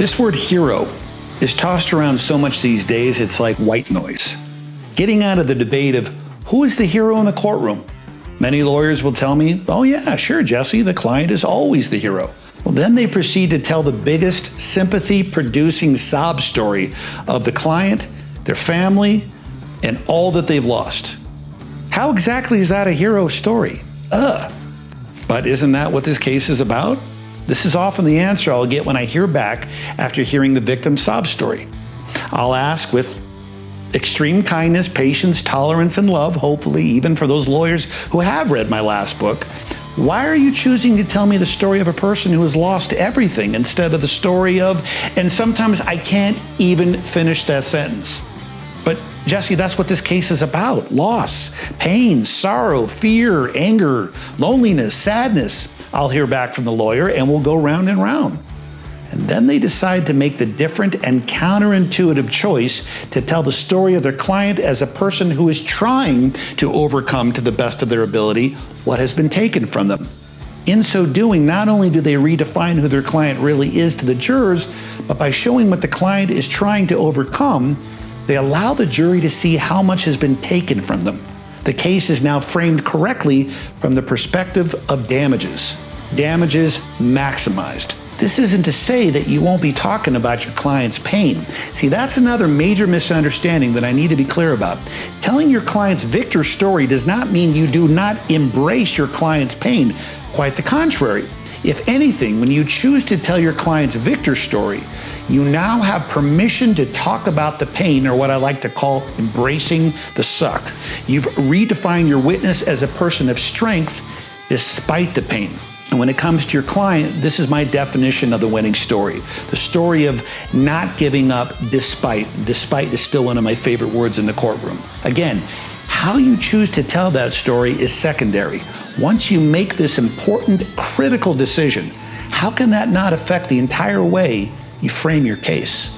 This word hero is tossed around so much these days, it's like white noise. Getting out of the debate of who is the hero in the courtroom. Many lawyers will tell me, oh yeah, sure, Jesse, the client is always the hero. Well, then they proceed to tell the biggest sympathy-producing sob story of the client, their family, and all that they've lost. How exactly is that a hero story? But isn't that what this case is about? This is often the answer I'll get when I hear back after hearing the victim's sob story. I'll ask with extreme kindness, patience, tolerance, and love, hopefully even for those lawyers who have read my last book, why are you choosing to tell me the story of a person who has lost everything instead of the story of, and sometimes I can't even finish that sentence. But Jesse, that's what this case is about. Loss, pain, sorrow, fear, anger, loneliness, sadness. I'll hear back from the lawyer and we'll go round and round. And then they decide to make the different and counterintuitive choice to tell the story of their client as a person who is trying to overcome to the best of their ability what has been taken from them. In so doing, not only do they redefine who their client really is to the jurors, but by showing what the client is trying to overcome, they allow the jury to see how much has been taken from them. The case is now framed correctly from the perspective of damages. Damages maximized. This isn't to say that you won't be talking about your client's pain. See, that's another major misunderstanding that I need to be clear about. Telling your client's victor story does not mean you do not embrace your client's pain. Quite the contrary. If anything, when you choose to tell your client's victor story, you now have permission to talk about the pain, or what I like to call embracing the suck. You've redefined your witness as a person of strength despite the pain. And when it comes to your client, this is my definition of the winning story. The story of not giving up despite. Despite is still one of my favorite words in the courtroom. Again, how you choose to tell that story is secondary. Once you make this important, critical decision, how can that not affect the entire way you frame your case?